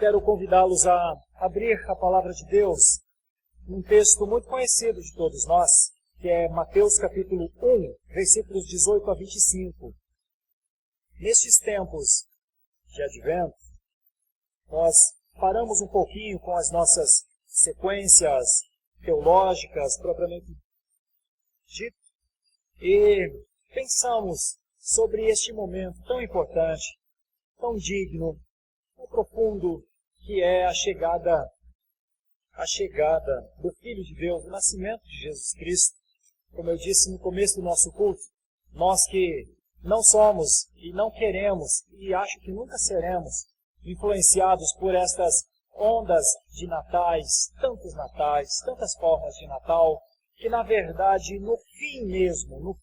quero convidá-los a abrir a palavra de Deus num texto muito conhecido de todos nós, que é Mateus capítulo 1, versículos 18 a 25. Nestes tempos de advento, nós paramos um pouquinho com as nossas sequências teológicas propriamente dito e pensamos sobre este momento tão importante, tão digno, tão profundo, que é a chegada do Filho de Deus, o nascimento de Jesus Cristo. Como eu disse no começo do nosso culto, nós que não somos e não queremos, e acho que nunca seremos, influenciados por estas ondas de natais, tantas formas de Natal, que na verdade, no fim mesmo,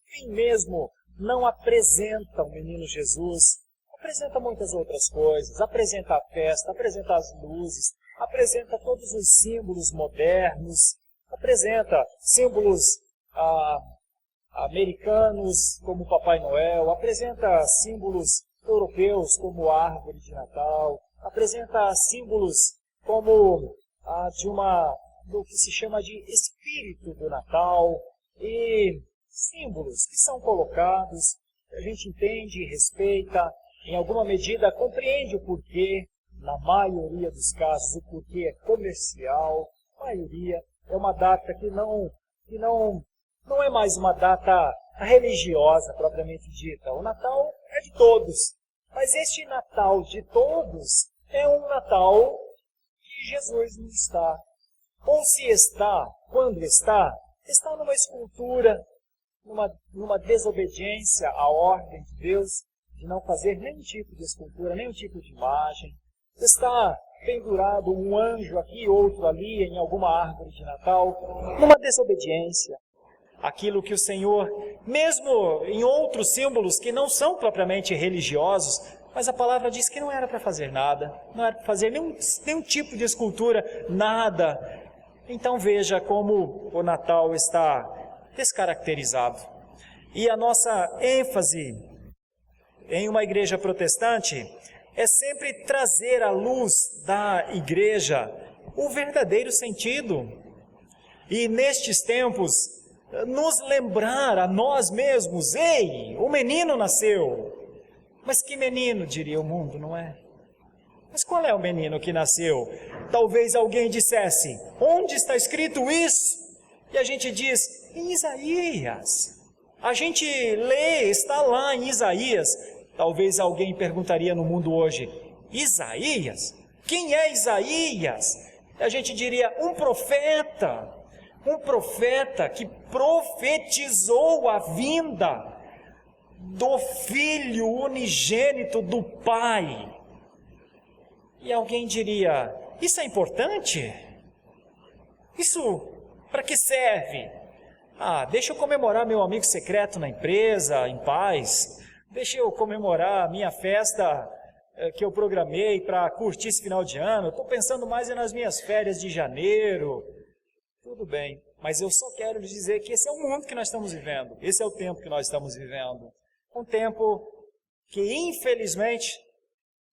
não apresenta o menino Jesus, apresenta muitas outras coisas, apresenta a festa, apresenta as luzes, apresenta todos os símbolos modernos, apresenta símbolos americanos como o Papai Noel, apresenta símbolos europeus como a árvore de Natal, apresenta símbolos como do que se chama de espírito do Natal, e símbolos que são colocados, a gente entende e respeita, em alguma medida compreende o porquê, na maioria dos casos o porquê é comercial, a maioria é uma data que não é mais uma data religiosa propriamente dita. O Natal é de todos, mas este Natal de todos é um Natal que Jesus não está. Ou se está, quando está numa escultura, numa desobediência à ordem de Deus, de não fazer nenhum tipo de escultura, nenhum tipo de imagem. Está pendurado um anjo aqui, outro ali, em alguma árvore de Natal, numa desobediência. Aquilo que o Senhor, mesmo em outros símbolos que não são propriamente religiosos, mas a palavra diz que não era para fazer nada, não era para fazer nenhum tipo de escultura, nada. Então veja como o Natal está descaracterizado. E a nossa ênfase em uma igreja protestante é sempre trazer à luz da igreja o verdadeiro sentido. E nestes tempos, nos lembrar a nós mesmos, ei, o menino nasceu. Mas que menino, diria o mundo, não é? Mas qual é o menino que nasceu? Talvez alguém dissesse, onde está escrito isso? E a gente diz, em Isaías. A gente lê, está lá em Isaías. Talvez alguém perguntaria no mundo hoje, Isaías? Quem é Isaías? E a gente diria, um profeta que profetizou a vinda do Filho unigênito do Pai. E alguém diria, isso é importante? Isso para que serve? Deixa eu comemorar meu amigo secreto na empresa, em paz. Deixa eu comemorar a minha festa que eu programei para curtir esse final de ano. Estou pensando mais nas minhas férias de janeiro. Tudo bem, mas eu só quero lhes dizer que esse é o mundo que nós estamos vivendo. Esse é o tempo que nós estamos vivendo. Um tempo que, infelizmente,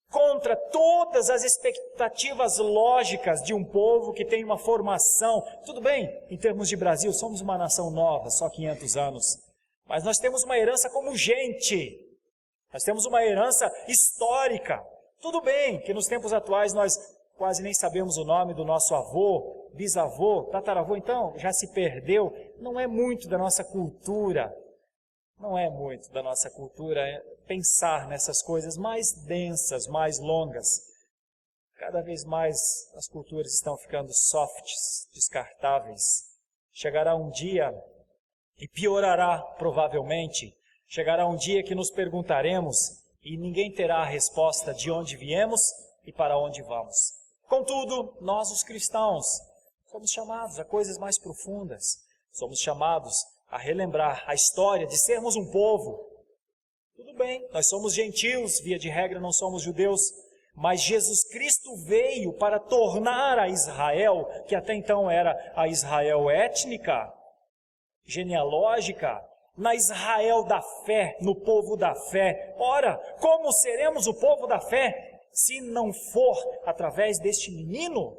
contra todas as expectativas lógicas de um povo que tem uma formação. Tudo bem, em termos de Brasil, somos uma nação nova, só 500 anos. Mas nós temos uma herança como gente. Nós temos uma herança histórica. Tudo bem que nos tempos atuais nós quase nem sabemos o nome do nosso avô, bisavô, tataravô, então já se perdeu. Não é muito da nossa cultura. Não é muito da nossa cultura pensar nessas coisas mais densas, mais longas. Cada vez mais as culturas estão ficando softs, descartáveis. Chegará um dia, e piorará provavelmente, chegará um dia que nos perguntaremos e ninguém terá a resposta de onde viemos e para onde vamos. Contudo, nós os cristãos somos chamados a coisas mais profundas. Somos chamados a relembrar a história de sermos um povo. Tudo bem, nós somos gentios, via de regra não somos judeus, mas Jesus Cristo veio para tornar a Israel, que até então era a Israel étnica, genealógica, na Israel da fé, no povo da fé. Ora, como seremos o povo da fé? se não for através deste menino?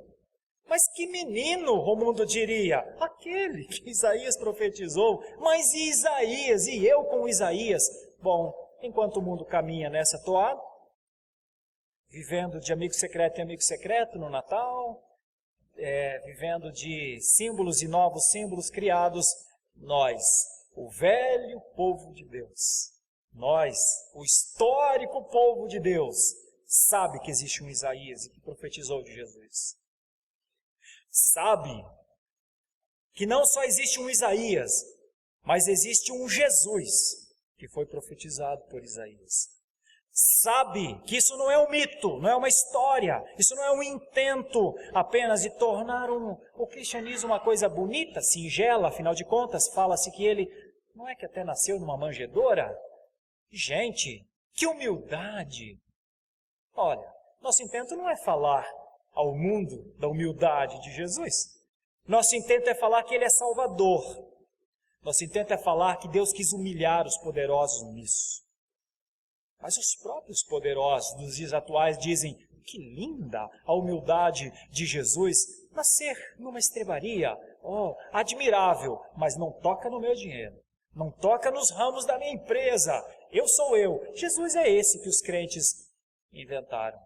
Mas que menino, Romundo diria? Aquele que Isaías profetizou. Mas e Isaías? E eu com Isaías? Bom, enquanto o mundo caminha nessa toada, vivendo de amigo secreto em amigo secreto no Natal, vivendo de símbolos e novos símbolos criados, nós, o velho povo de Deus, nós, o histórico povo de Deus, sabe que existe um Isaías e que profetizou de Jesus. Sabe que não só existe um Isaías, mas existe um Jesus que foi profetizado por Isaías. Sabe que isso não é um mito, não é uma história, isso não é um intento apenas de tornar o cristianismo uma coisa bonita, singela, afinal de contas, fala-se que ele não é que até nasceu numa manjedoura? Gente, que humildade! Olha, nosso intento não é falar ao mundo da humildade de Jesus. Nosso intento é falar que ele é Salvador. Nosso intento é falar que Deus quis humilhar os poderosos nisso. Mas os próprios poderosos dos dias atuais dizem: que linda a humildade de Jesus, nascer numa estrebaria, admirável, mas não toca no meu dinheiro, não toca nos ramos da minha empresa, eu sou eu. Jesus é esse que os crentes inventaram.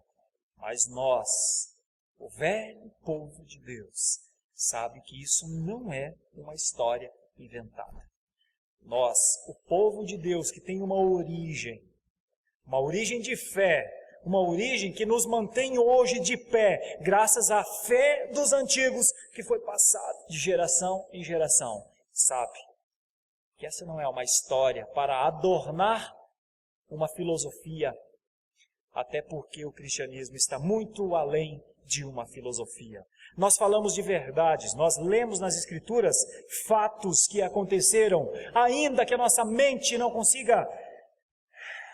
Mas nós, o velho povo de Deus, sabe que isso não é uma história inventada. Nós, o povo de Deus que tem uma origem de fé, uma origem que nos mantém hoje de pé, graças à fé dos antigos, que foi passada de geração em geração. Sabe que essa não é uma história para adornar uma filosofia, até porque o cristianismo está muito além de uma filosofia. Nós falamos de verdades, nós lemos nas Escrituras fatos que aconteceram, ainda que a nossa mente não consiga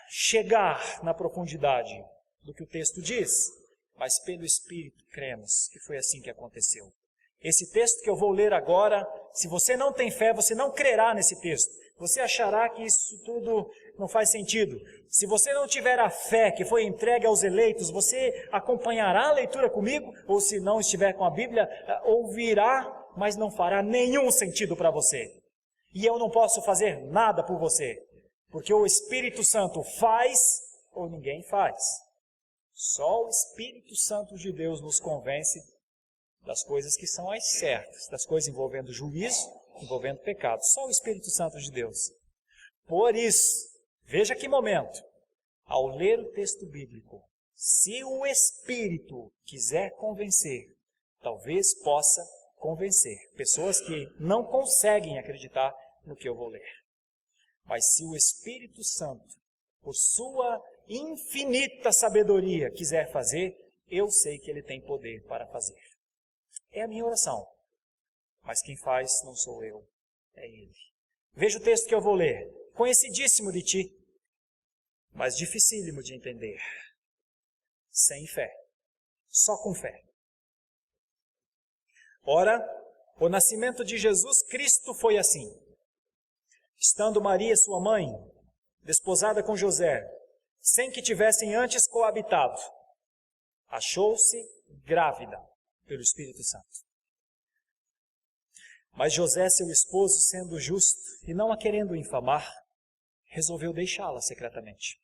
chegar na profundidade do que o texto diz, mas pelo Espírito cremos que foi assim que aconteceu. Esse texto que eu vou ler agora, se você não tem fé, você não crerá nesse texto. Você achará que isso tudo não faz sentido. Se você não tiver a fé que foi entregue aos eleitos, você acompanhará a leitura comigo, ou se não estiver com a Bíblia, ouvirá, mas não fará nenhum sentido para você. E eu não posso fazer nada por você, porque o Espírito Santo faz ou ninguém faz. Só o Espírito Santo de Deus nos convence das coisas que são as certas, das coisas envolvendo juízo, envolvendo pecado. Só o Espírito Santo de Deus. Por isso, veja que momento, ao ler o texto bíblico, se o Espírito quiser convencer, talvez possa convencer pessoas que não conseguem acreditar no que eu vou ler. Mas se o Espírito Santo, por sua infinita sabedoria, quiser fazer, eu sei que ele tem poder para fazer. É a minha oração. Mas quem faz não sou eu, é ele. Veja o texto que eu vou ler. Conhecidíssimo de ti, mas dificílimo de entender. Sem fé. Só com fé. Ora, o nascimento de Jesus Cristo foi assim. Estando Maria, sua mãe, desposada com José, sem que tivessem antes coabitado, achou-se grávida pelo Espírito Santo. Mas José, seu esposo, sendo justo e não a querendo infamar, resolveu deixá-la secretamente.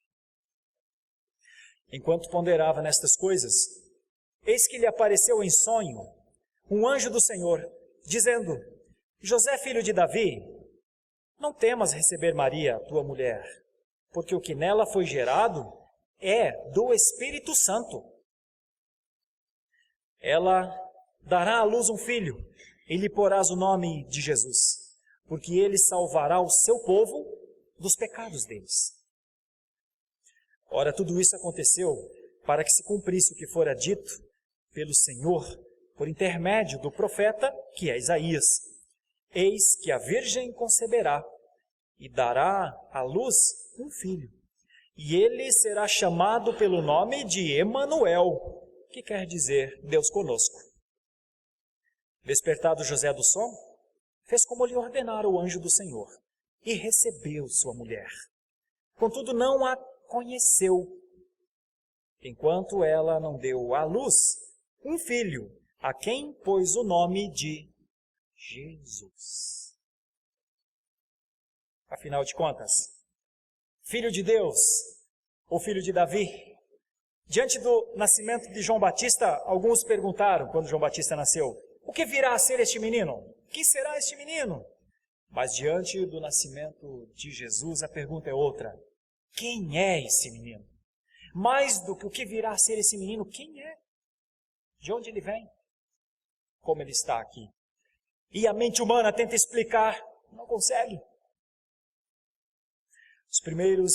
Enquanto ponderava nestas coisas, eis que lhe apareceu em sonho um anjo do Senhor, dizendo: José, filho de Davi, não temas receber Maria, tua mulher, porque o que nela foi gerado é do Espírito Santo. Ela dará à luz um filho, e lhe porás o nome de Jesus, porque ele salvará o seu povo dos pecados deles. Ora, tudo isso aconteceu para que se cumprisse o que fora dito pelo Senhor, por intermédio do profeta, que é Isaías. Eis que a virgem conceberá e dará à luz um filho, e ele será chamado pelo nome de Emanuel, que quer dizer Deus conosco. Despertado José do sono, fez como lhe ordenara o anjo do Senhor, e recebeu sua mulher. Contudo, não a conheceu, enquanto ela não deu à luz um filho, a quem pôs o nome de Jesus. Afinal de contas, filho de Deus ou filho de Davi? Diante do nascimento de João Batista, alguns perguntaram, quando João Batista nasceu, o que virá a ser este menino? Quem será este menino? Mas diante do nascimento de Jesus, a pergunta é outra. Quem é esse menino? Mais do que o que virá a ser esse menino, quem é? De onde ele vem? Como ele está aqui? E a mente humana tenta explicar, não consegue. Os primeiros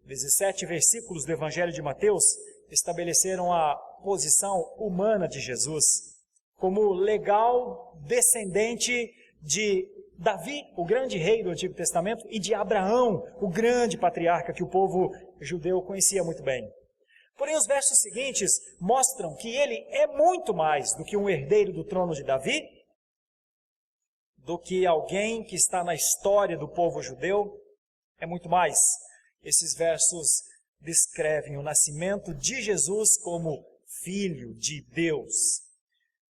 17 versículos do Evangelho de Mateus estabeleceram a posição humana de Jesus como legal descendente de Davi, o grande rei do Antigo Testamento, e de Abraão, o grande patriarca que o povo judeu conhecia muito bem. Porém, os versos seguintes mostram que ele é muito mais do que um herdeiro do trono de Davi, do que alguém que está na história do povo judeu, é muito mais. Esses versos descrevem o nascimento de Jesus como Filho de Deus.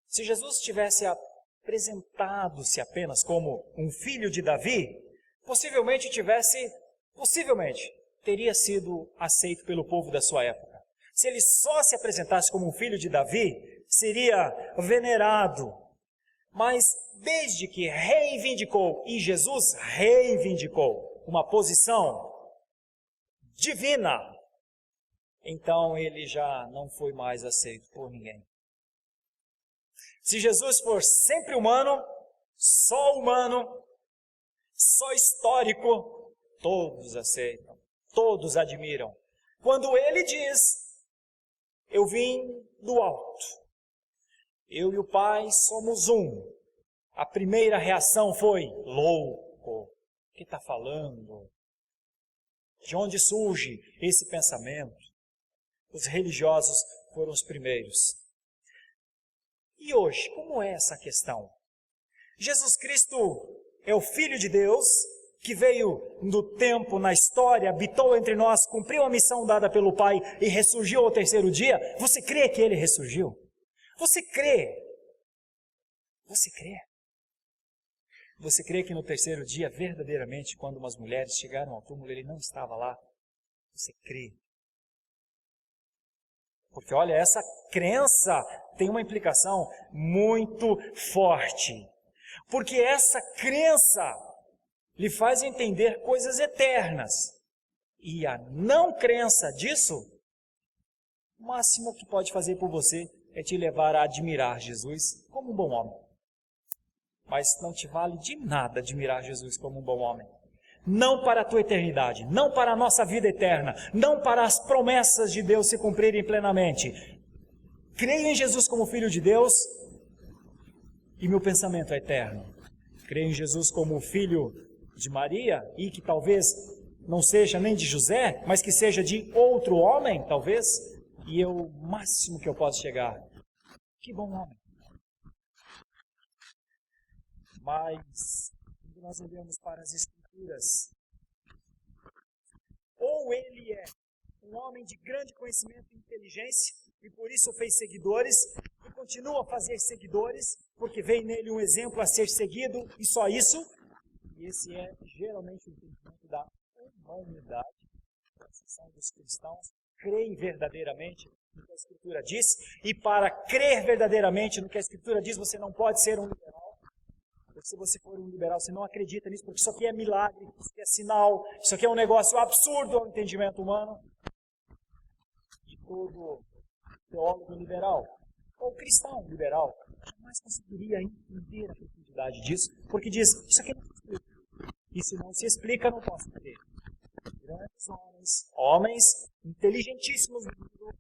Se Jesus tivesse apresentado-se apenas como um filho de Davi, possivelmente teria sido aceito pelo povo da sua época. Se ele só se apresentasse como um filho de Davi, seria venerado. Mas desde que reivindicou, e Jesus reivindicou, uma posição divina, então ele já não foi mais aceito por ninguém. Se Jesus for sempre humano, só histórico, todos aceitam, todos admiram. Quando ele diz, eu vim do alto, eu e o Pai somos um, a primeira reação foi, louco, o que está falando? De onde surge esse pensamento? Os religiosos foram os primeiros. E hoje, como é essa questão? Jesus Cristo é o Filho de Deus, que veio no tempo, na história, habitou entre nós, cumpriu a missão dada pelo Pai e ressurgiu ao terceiro dia. Você crê que ele ressurgiu? Você crê? Você crê? Você crê que no terceiro dia, verdadeiramente, quando umas mulheres chegaram ao túmulo, ele não estava lá? Você crê? Porque olha, essa crença tem uma implicação muito forte. Porque essa crença lhe faz entender coisas eternas. E a não crença disso, o máximo que pode fazer por você é te levar a admirar Jesus como um bom homem. Mas não te vale de nada admirar Jesus como um bom homem. Não para a tua eternidade, não para a nossa vida eterna, não para as promessas de Deus se cumprirem plenamente. Creio em Jesus como Filho de Deus e meu pensamento é eterno. Creio em Jesus como Filho de Maria e que talvez não seja nem de José, mas que seja de outro homem, talvez, e o máximo que eu posso chegar. Que bom homem. Mas, quando nós olhamos para as Escrituras, ou ele é um homem de grande conhecimento e inteligência, e por isso fez seguidores, e continua a fazer seguidores, porque veio nele um exemplo a ser seguido, e só isso. E esse é geralmente o entendimento da humanidade, a exceção dos cristãos, creem verdadeiramente no que a Escritura diz, e para crer verdadeiramente no que a Escritura diz, você não pode ser um liberal. Porque se você for um liberal, você não acredita nisso, porque isso aqui é milagre, isso aqui é sinal, isso aqui é um negócio absurdo ao entendimento humano. E todo teólogo liberal, ou cristão liberal, jamais conseguiria entender a profundidade disso, porque diz, isso aqui não se explica. E se não se explica, não posso crer. Grandes homens inteligentíssimos do mundo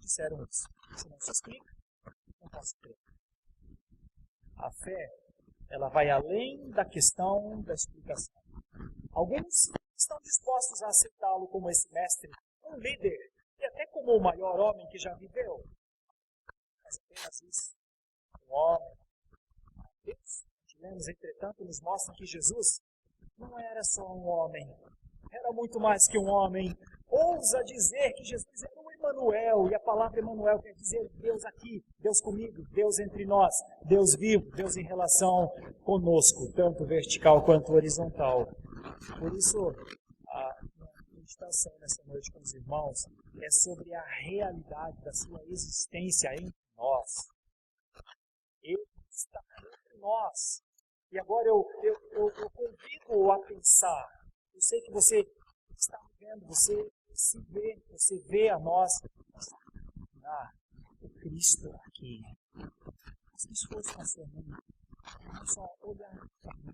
disseram isso. Se não se explica, não posso crer. A fé, ela vai além da questão da explicação. Alguns estão dispostos a aceitá-lo como esse mestre, um líder, e até como o maior homem que já viveu. Mas apenas isso. Um homem. Deus, lemos, entretanto, nos mostra que Jesus não era só um homem. Era muito mais que um homem. Ousa dizer que Jesus era o Emanuel, e a palavra Emanuel quer dizer Deus aqui, Deus comigo, Deus entre nós, Deus vivo, Deus em relação conosco, tanto vertical quanto horizontal. Por isso, a meditação nessa noite com os irmãos é sobre a realidade da sua existência entre nós. Ele está entre nós. E agora eu convido a pensar. Eu sei que você está me vendo, você se vê a nós. O Cristo aqui. Se isso fosse na sua mente, não só olhar para mim,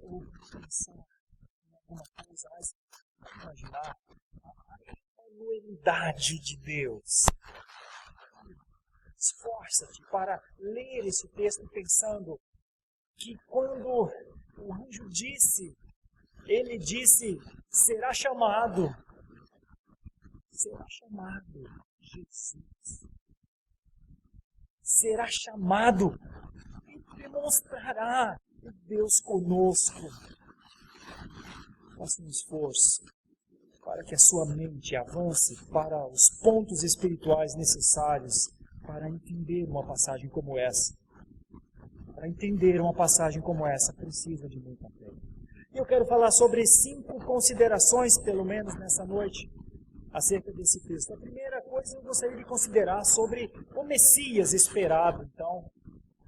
ou pensar em alguma coisa, mas imaginar a emanuelidade de Deus. Esforça-te para ler esse texto pensando que quando o anjo disse, ele disse, será chamado Jesus. Será chamado e demonstrará o Deus conosco. Faça um esforço para que a sua mente avance para os pontos espirituais necessários para entender uma passagem como essa. Para entender uma passagem como essa, precisa de muita fé. E eu quero falar sobre 5 considerações, pelo menos nessa noite, acerca desse texto. A primeira coisa eu gostaria de considerar sobre o Messias esperado. Então,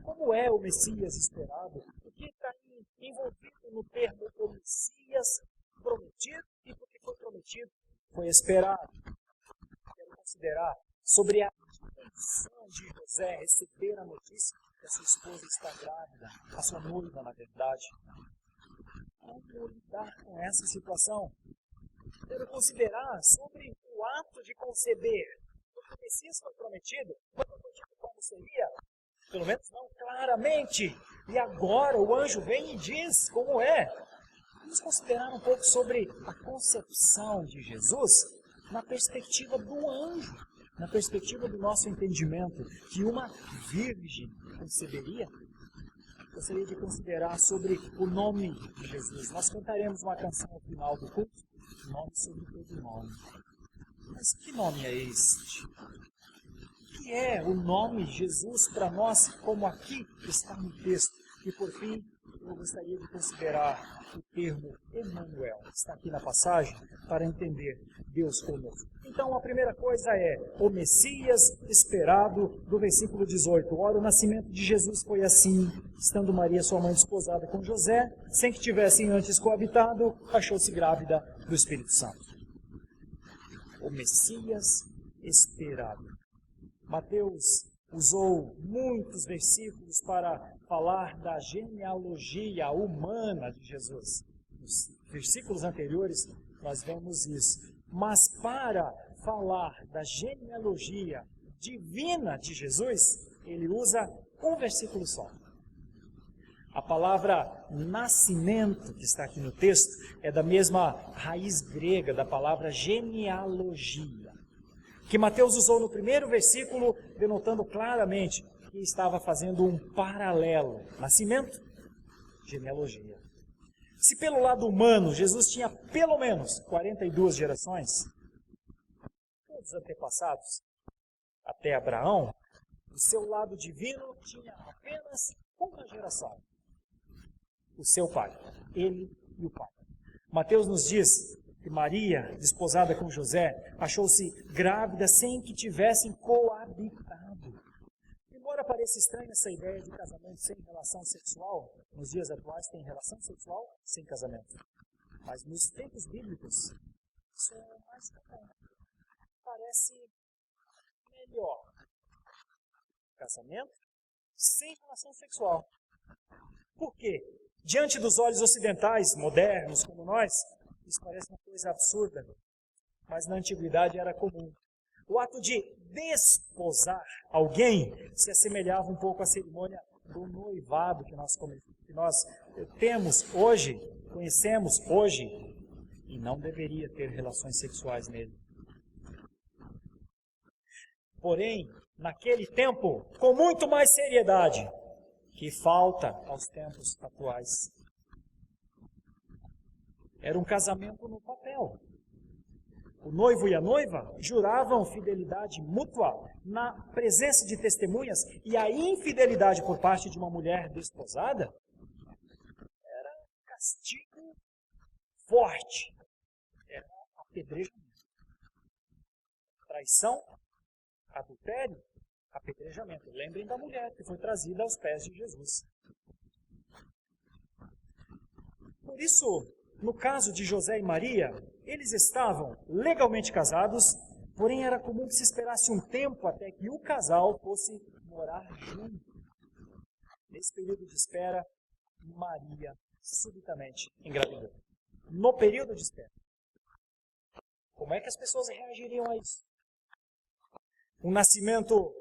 como é o Messias esperado? O que está envolvido no termo o Messias prometido e porque foi prometido, foi esperado. Quero considerar sobre a intenção de José receber a notícia que a sua esposa está grávida, a sua noiva, na verdade. Como lidar com essa situação? Quero considerar sobre o ato de conceber. Porque o Messias foi prometido, foi prometido como seria, pelo menos não claramente. E agora o anjo vem e diz como é. Vamos considerar um pouco sobre a concepção de Jesus na perspectiva do anjo, na perspectiva do nosso entendimento, que uma virgem conceberia. Gostaria de considerar sobre o nome de Jesus. Nós cantaremos uma canção ao final do culto, nome sobre todo nome. Mas que nome é este? O que é o nome Jesus para nós, como aqui está no texto? E por fim, eu gostaria de considerar o termo Emanuel, que está aqui na passagem, para entender Deus conosco. Então, a primeira coisa é o Messias esperado, do versículo 18. Ora, o nascimento de Jesus foi assim, estando Maria, sua mãe, desposada com José, sem que tivessem antes coabitado, achou-se grávida do Espírito Santo. O Messias esperado. Mateus usou muitos versículos para falar da genealogia humana de Jesus. Nos versículos anteriores nós vemos isso. Mas para falar da genealogia divina de Jesus, ele usa um versículo só. A palavra nascimento, que está aqui no texto, é da mesma raiz grega da palavra genealogia, que Mateus usou no primeiro versículo, denotando claramente que estava fazendo um paralelo. Nascimento, genealogia. Se pelo lado humano Jesus tinha pelo menos 42 gerações, todos os antepassados, até Abraão, o seu lado divino tinha apenas uma geração. O seu pai, ele e o pai. Mateus nos diz que Maria, desposada com José, achou-se grávida sem que tivessem coabitado. Embora pareça estranha essa ideia de casamento sem relação sexual, nos dias atuais tem relação sexual sem casamento. Mas nos tempos bíblicos, isso é mais comum. Parece melhor. Casamento sem relação sexual. Por quê? Diante dos olhos ocidentais, modernos como nós, isso parece uma coisa absurda, mas na antiguidade era comum. O ato de desposar alguém se assemelhava um pouco à cerimônia do noivado que nós temos hoje, conhecemos hoje, e não deveria ter relações sexuais nele. Porém, naquele tempo, com muito mais seriedade, que falta aos tempos atuais. Era um casamento no papel. O noivo e a noiva juravam fidelidade mútua na presença de testemunhas, e a infidelidade por parte de uma mulher desposada era castigo forte, era apedrejamento. Traição, adultério, apedrejamento. Lembrem da mulher que foi trazida aos pés de Jesus. Por isso, no caso de José e Maria, eles estavam legalmente casados, porém era comum que se esperasse um tempo até que o casal fosse morar junto. Nesse período de espera, Maria subitamente engravidou. No período de espera. Como é que as pessoas reagiriam a isso? Um nascimento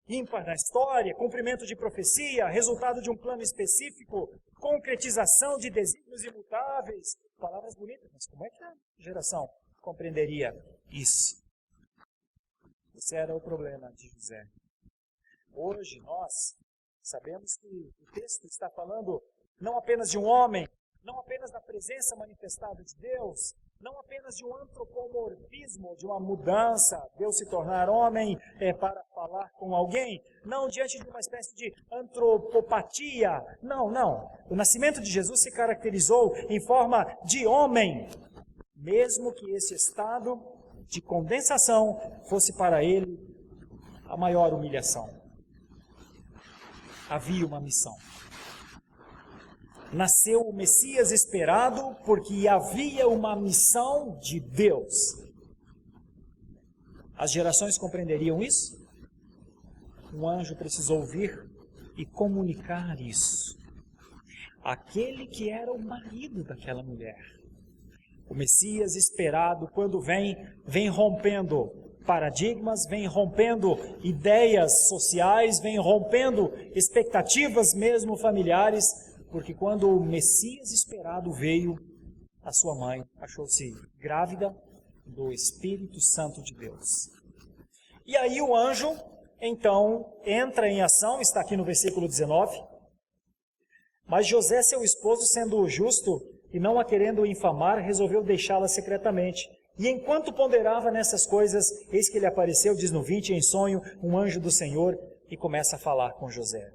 ímpar na história, cumprimento de profecia, resultado de um plano específico, concretização de desígnios imutáveis. Palavras bonitas, mas como é que a geração compreenderia isso? Esse era o problema de José. Hoje nós sabemos que o texto está falando não apenas de um homem, não apenas da presença manifestada de Deus, não apenas de um antropomorfismo, de uma mudança, Deus se tornar homem para falar com alguém, não diante de uma espécie de antropopatia, não. O nascimento de Jesus se caracterizou em forma de homem, mesmo que esse estado de condensação fosse para ele a maior humilhação. Havia uma missão. Nasceu o Messias esperado porque havia uma missão de Deus. As gerações compreenderiam isso? Um anjo precisou vir e comunicar isso. Aquele que era o marido daquela mulher. O Messias esperado, quando vem rompendo paradigmas, vem rompendo ideias sociais, vem rompendo expectativas mesmo familiares, porque quando o Messias esperado veio, a sua mãe achou-se grávida do Espírito Santo de Deus. E aí o anjo, então, entra em ação, está aqui no versículo 19. Mas José, seu esposo, sendo justo e não a querendo infamar, resolveu deixá-la secretamente. E enquanto ponderava nessas coisas, eis que lhe apareceu, diz no 20, em sonho, um anjo do Senhor e começa a falar com José.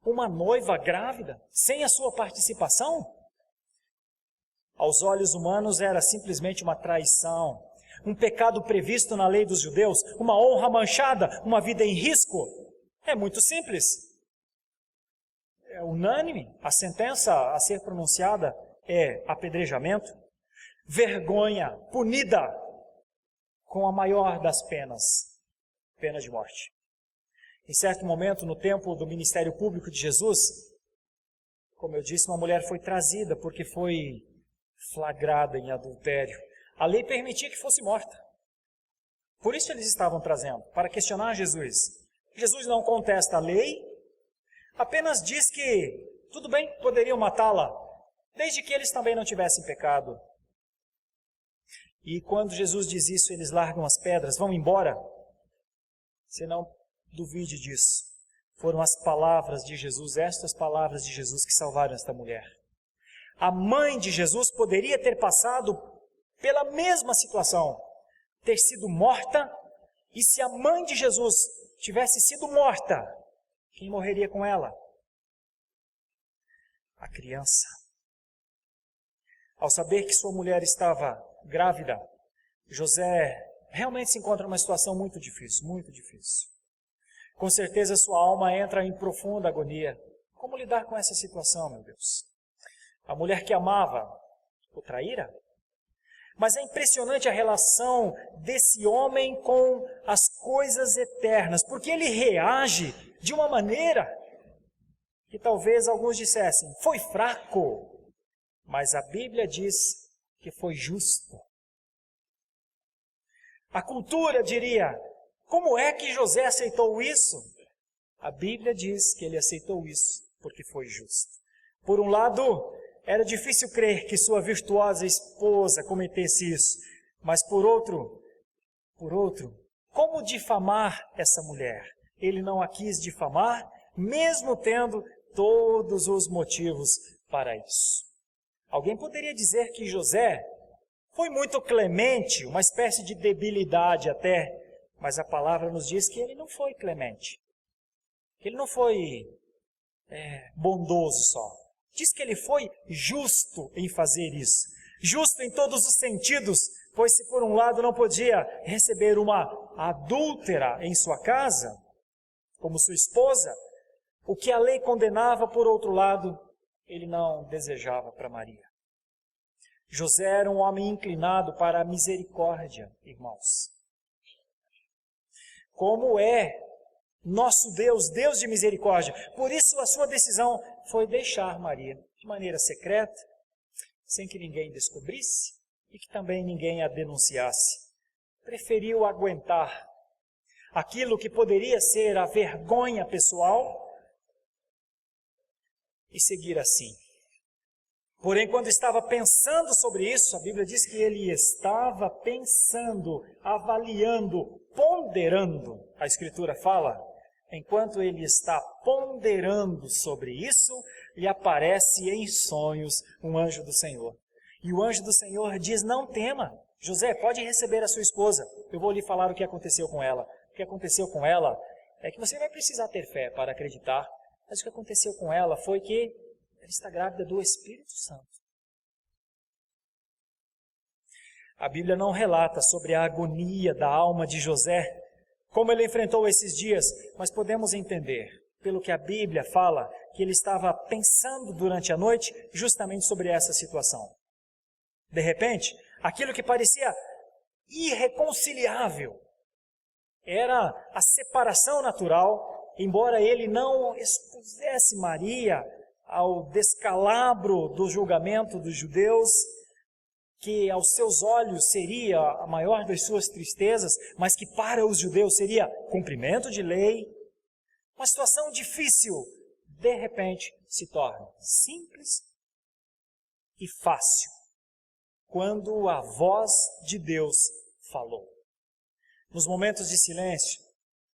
Uma noiva grávida, sem a sua participação? Aos olhos humanos era simplesmente uma traição, um pecado previsto na lei dos judeus, uma honra manchada, uma vida em risco. É muito simples. É unânime. A sentença a ser pronunciada é apedrejamento, vergonha, punida com a maior das penas, pena de morte. Em certo momento, no tempo do ministério público de Jesus, como eu disse, uma mulher foi trazida porque foi flagrada em adultério. A lei permitia que fosse morta. Por isso eles estavam trazendo, para questionar Jesus. Jesus não contesta a lei, apenas diz que, tudo bem, poderiam matá-la, desde que eles também não tivessem pecado. E quando Jesus diz isso, eles largam as pedras, vão embora. Você não duvide disso. Foram as palavras de Jesus, estas palavras de Jesus que salvaram esta mulher. A mãe de Jesus poderia ter passado pela mesma situação, ter sido morta, e se a mãe de Jesus tivesse sido morta, quem morreria com ela? A criança. Ao saber que sua mulher estava grávida, José realmente se encontra numa situação muito difícil, muito difícil. Com certeza sua alma entra em profunda agonia. Como lidar com essa situação, meu Deus? A mulher que amava o traíra? Mas é impressionante a relação desse homem com as coisas eternas, porque ele reage de uma maneira que talvez alguns dissessem, foi fraco, mas a Bíblia diz que foi justo. A cultura diria, como é que José aceitou isso? A Bíblia diz que ele aceitou isso porque foi justo. Por um lado, era difícil crer que sua virtuosa esposa cometesse isso. Mas por outro, como difamar essa mulher? Ele não a quis difamar, mesmo tendo todos os motivos para isso. Alguém poderia dizer que José Foi muito clemente, uma espécie de debilidade até, mas a palavra nos diz que ele não foi clemente, que ele não foi bondoso só. Diz que ele foi justo em fazer isso, justo em todos os sentidos, pois se por um lado não podia receber uma adúltera em sua casa, como sua esposa, o que a lei condenava, por outro lado, ele não desejava para Maria. José era um homem inclinado para a misericórdia, irmãos. Como é nosso Deus, Deus de misericórdia. Por isso a sua decisão foi deixar Maria de maneira secreta, sem que ninguém descobrisse e que também ninguém a denunciasse. Preferiu aguentar aquilo que poderia ser a vergonha pessoal e seguir assim. Porém, quando estava pensando sobre isso, a Bíblia diz que ele estava pensando, avaliando, ponderando. A Escritura fala, enquanto ele está ponderando sobre isso, lhe aparece em sonhos um anjo do Senhor. E o anjo do Senhor diz, não tema, José, pode receber a sua esposa. Eu vou lhe falar o que aconteceu com ela. O que aconteceu com ela é que você vai precisar ter fé para acreditar, mas o que aconteceu com ela foi que ela está grávida do Espírito Santo. A Bíblia não relata sobre a agonia da alma de José, como ele enfrentou esses dias, mas podemos entender, pelo que a Bíblia fala, que ele estava pensando durante a noite justamente sobre essa situação. De repente, aquilo que parecia irreconciliável era a separação natural, embora ele não expusesse Maria ao descalabro do julgamento dos judeus, que aos seus olhos seria a maior das suas tristezas, mas que para os judeus seria cumprimento de lei. Uma situação difícil, de repente, se torna simples e fácil, quando a voz de Deus falou. Nos momentos de silêncio,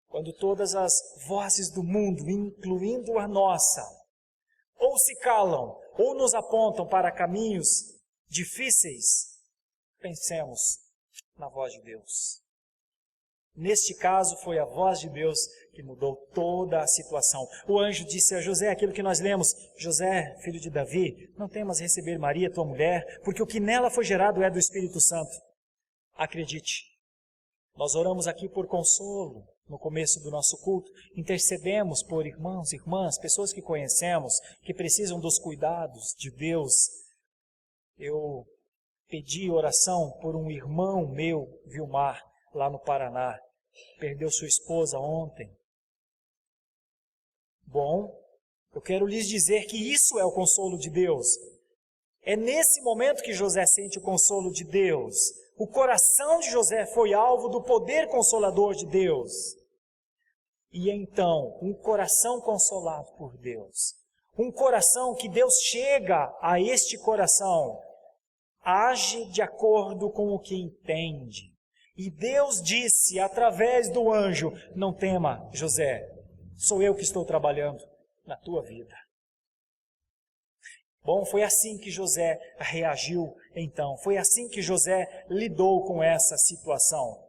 quando todas as vozes do mundo, incluindo a nossa, ou se calam, ou nos apontam para caminhos difíceis, pensemos na voz de Deus. Neste caso, foi a voz de Deus que mudou toda a situação. O anjo disse a José aquilo que nós lemos, José, filho de Davi, não temas receber Maria, tua mulher, porque o que nela foi gerado é do Espírito Santo. Acredite, nós oramos aqui por consolo no começo do nosso culto, intercedemos por irmãos e irmãs, pessoas que conhecemos, que precisam dos cuidados de Deus. Eu pedi oração por um irmão meu, Vilmar, lá no Paraná. Perdeu sua esposa ontem. Bom, eu quero lhes dizer que isso é o consolo de Deus. É nesse momento que José sente o consolo de Deus. O coração de José foi alvo do poder consolador de Deus. E então, um coração consolado por Deus, um coração que Deus chega a este coração, age de acordo com o que entende. E Deus disse através do anjo, não tema, José, sou eu que estou trabalhando na tua vida. Bom, foi assim que José reagiu então, foi assim que José lidou com essa situação.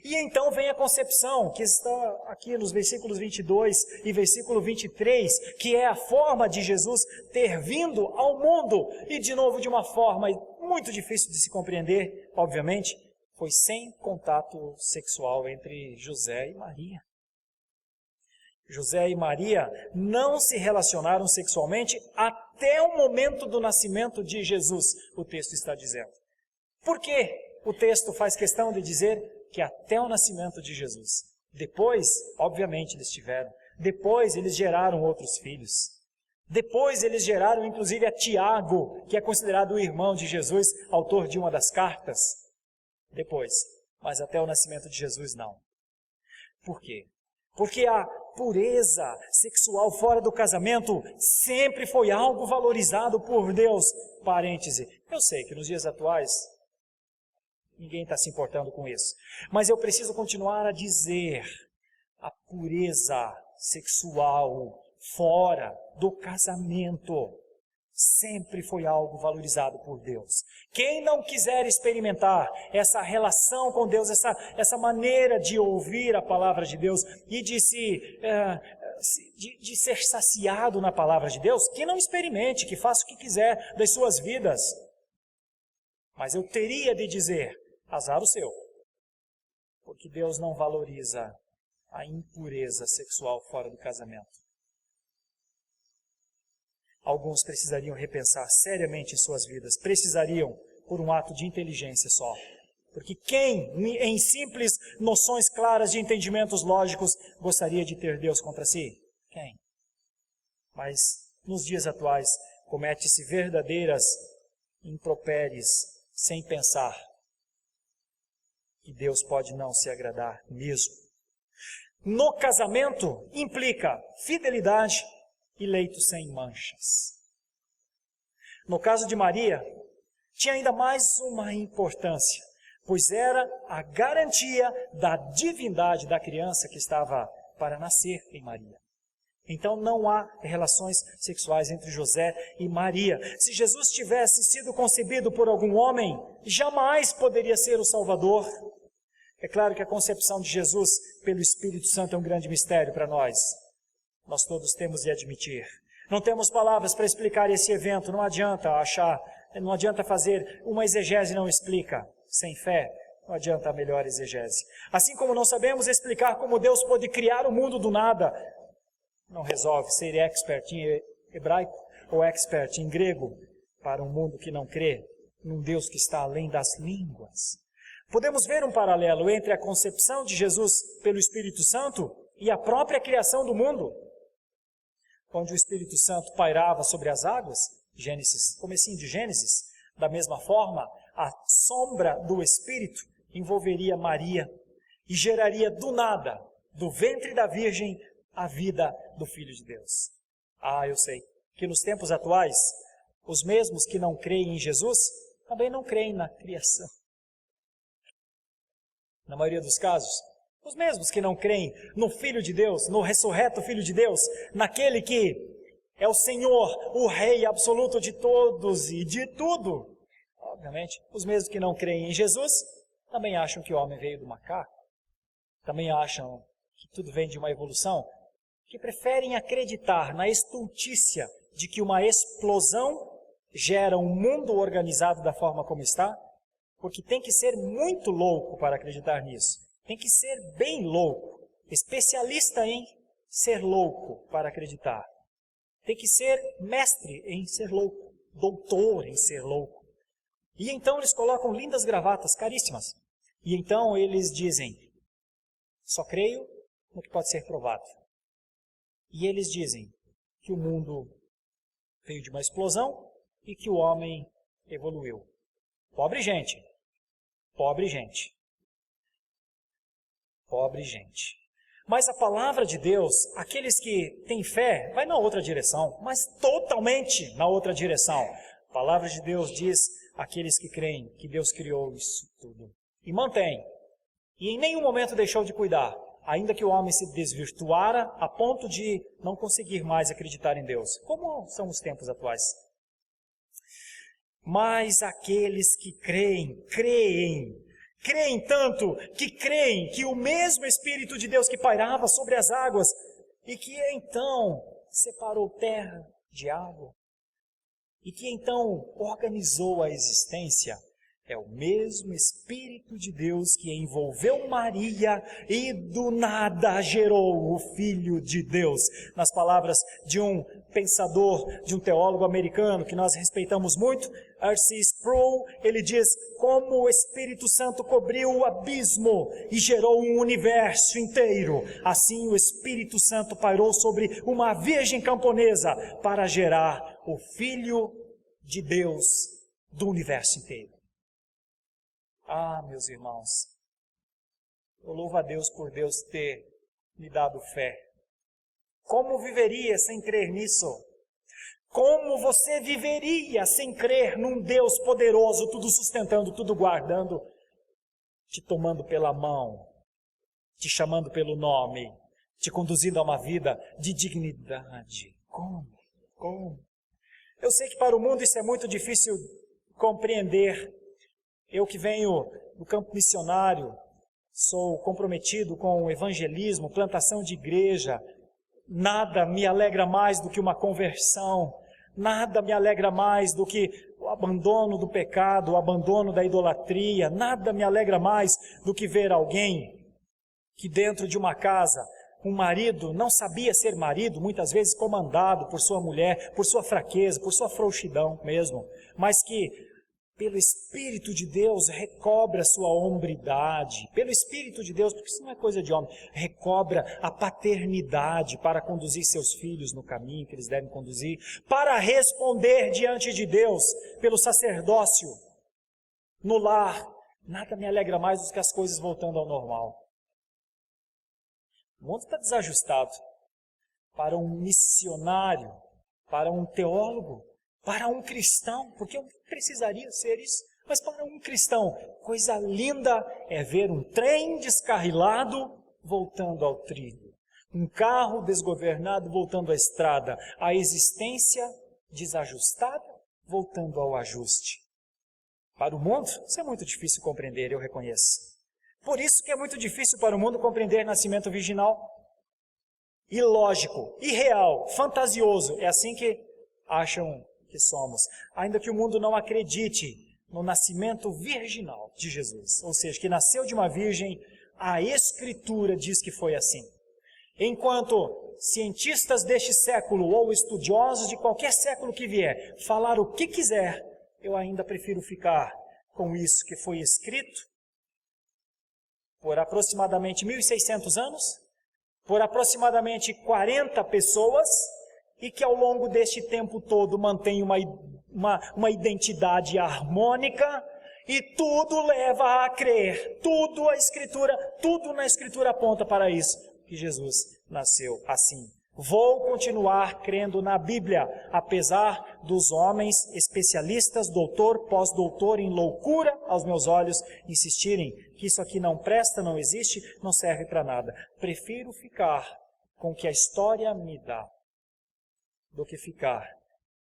E então vem a concepção, que está aqui nos versículos 22 e versículo 23, que é a forma de Jesus ter vindo ao mundo, e de novo de uma forma muito difícil de se compreender, obviamente, foi sem contato sexual entre José e Maria. José e Maria não se relacionaram sexualmente até o momento do nascimento de Jesus, o texto está dizendo. Por que o texto faz questão de dizer que até o nascimento de Jesus? Depois, obviamente, eles tiveram. Depois, eles geraram outros filhos. Depois, eles geraram, inclusive, a Tiago, que é considerado o irmão de Jesus, autor de uma das cartas. Depois, mas até o nascimento de Jesus, não. Por quê? Porque a pureza sexual fora do casamento sempre foi algo valorizado por Deus. Parêntese, eu sei que nos dias atuais ninguém está se importando com isso, mas eu preciso continuar a dizer, a pureza sexual fora do casamento sempre foi algo valorizado por Deus. Quem não quiser experimentar essa relação com Deus, essa maneira de ouvir a palavra de Deus e de ser saciado na palavra de Deus, que não experimente, que faça o que quiser das suas vidas. Mas eu teria de dizer, azar o seu, porque Deus não valoriza a impureza sexual fora do casamento. Alguns precisariam repensar seriamente em suas vidas, precisariam por um ato de inteligência só. Porque quem, em simples noções claras de entendimentos lógicos, gostaria de ter Deus contra si? Quem? Mas, nos dias atuais, comete-se verdadeiras impropéries, sem pensar que Deus pode não se agradar mesmo. No casamento, implica fidelidade e leito sem manchas. No caso de Maria, tinha ainda mais uma importância, pois era a garantia da divindade da criança que estava para nascer em Maria. Então não há relações sexuais entre José e Maria. Se Jesus tivesse sido concebido por algum homem, jamais poderia ser o Salvador. É claro que a concepção de Jesus pelo Espírito Santo é um grande mistério para nós. Nós todos temos de admitir. Não temos palavras para explicar esse evento, não adianta fazer uma exegese não explica. Sem fé, não adianta a melhor exegese. Assim como não sabemos explicar como Deus pôde criar o mundo do nada, não resolve ser expert em hebraico ou expert em grego para um mundo que não crê num Deus que está além das línguas. Podemos ver um paralelo entre a concepção de Jesus pelo Espírito Santo e a própria criação do mundo, onde o Espírito Santo pairava sobre as águas, comecinho de Gênesis. Da mesma forma, a sombra do Espírito envolveria Maria e geraria do nada, do ventre da Virgem, a vida do Filho de Deus. Eu sei que nos tempos atuais, os mesmos que não creem em Jesus, também não creem na criação. Na maioria dos casos, os mesmos que não creem no Filho de Deus, no ressurreto Filho de Deus, naquele que é o Senhor, o Rei absoluto de todos e de tudo. Obviamente, os mesmos que não creem em Jesus, também acham que o homem veio do macaco, também acham que tudo vem de uma evolução, que preferem acreditar na estultícia de que uma explosão gera um mundo organizado da forma como está, porque tem que ser muito louco para acreditar nisso. Tem que ser bem louco, especialista em ser louco para acreditar. Tem que ser mestre em ser louco, doutor em ser louco. E então eles colocam lindas gravatas caríssimas. E então eles dizem, só creio no que pode ser provado. E eles dizem que o mundo veio de uma explosão e que o homem evoluiu. Pobre gente. Pobre gente. Pobre gente. Mas a palavra de Deus, aqueles que têm fé, vai na outra direção, mas totalmente na outra direção. A palavra de Deus diz, aqueles que creem que Deus criou isso tudo. E mantém. E em nenhum momento deixou de cuidar, ainda que o homem se desvirtuara a ponto de não conseguir mais acreditar em Deus. Como são os tempos atuais? Mas aqueles que creem tanto que creem que o mesmo Espírito de Deus que pairava sobre as águas e que então separou terra de água e que então organizou a existência, é o mesmo Espírito de Deus que envolveu Maria e do nada gerou o Filho de Deus. Nas palavras de um pensador, de um teólogo americano que nós respeitamos muito, R.C. Sproul, ele diz, como o Espírito Santo cobriu o abismo e gerou um universo inteiro, assim o Espírito Santo pairou sobre uma virgem camponesa para gerar o Filho de Deus do universo inteiro. Meus irmãos, eu louvo a Deus por Deus ter me dado fé. Como viveria sem crer nisso? Como você viveria sem crer num Deus poderoso, tudo sustentando, tudo guardando, te tomando pela mão, te chamando pelo nome, te conduzindo a uma vida de dignidade? Como? Eu sei que para o mundo isso é muito difícil compreender. Eu que venho do campo missionário, sou comprometido com o evangelismo, plantação de igreja, nada me alegra mais do que uma conversão, nada me alegra mais do que o abandono do pecado, o abandono da idolatria, nada me alegra mais do que ver alguém que dentro de uma casa, um marido não sabia ser marido, muitas vezes comandado por sua mulher, por sua fraqueza, por sua frouxidão mesmo, mas que pelo Espírito de Deus recobra sua hombridade, pelo Espírito de Deus, porque isso não é coisa de homem, recobra a paternidade para conduzir seus filhos no caminho que eles devem conduzir, para responder diante de Deus pelo sacerdócio no lar. Nada me alegra mais do que as coisas voltando ao normal. O mundo está desajustado. Para um missionário, para um teólogo, para um cristão, porque eu precisaria ser isso, mas para um cristão, coisa linda é ver um trem descarrilado voltando ao trilho, um carro desgovernado voltando à estrada, a existência desajustada voltando ao ajuste. Para o mundo, isso é muito difícil compreender, eu reconheço. Por isso que é muito difícil para o mundo compreender nascimento virginal. Ilógico, irreal, fantasioso, é assim que acham que somos. Ainda que o mundo não acredite no nascimento virginal de Jesus, ou seja, que nasceu de uma virgem, a Escritura diz que foi assim. Enquanto cientistas deste século ou estudiosos de qualquer século que vier falar o que quiser, eu ainda prefiro ficar com isso que foi escrito por aproximadamente 1.600 anos, por aproximadamente 40 pessoas, e que ao longo deste tempo todo mantém uma identidade harmônica, e tudo leva a crer, tudo na Escritura aponta para isso, que Jesus nasceu assim. Vou continuar crendo na Bíblia, apesar dos homens especialistas, doutor, pós-doutor, em loucura aos meus olhos, insistirem que isso aqui não presta, não existe, não serve para nada. Prefiro ficar com o que a história me dá, do que ficar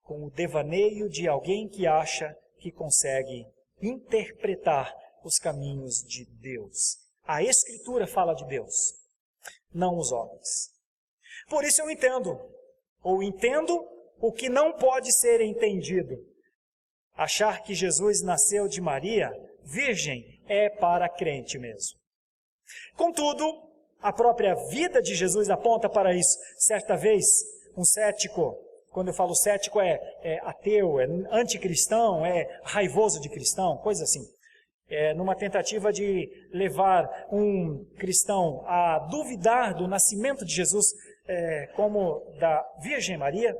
com o devaneio de alguém que acha que consegue interpretar os caminhos de Deus. A Escritura fala de Deus, não os homens. Por isso eu entendo o que não pode ser entendido. Achar que Jesus nasceu de Maria, virgem, é para crente mesmo. Contudo, a própria vida de Jesus aponta para isso. Certa vez, um cético, quando eu falo cético é ateu, é anticristão, é raivoso de cristão, coisa assim. Numa tentativa de levar um cristão a duvidar do nascimento de Jesus, como da Virgem Maria,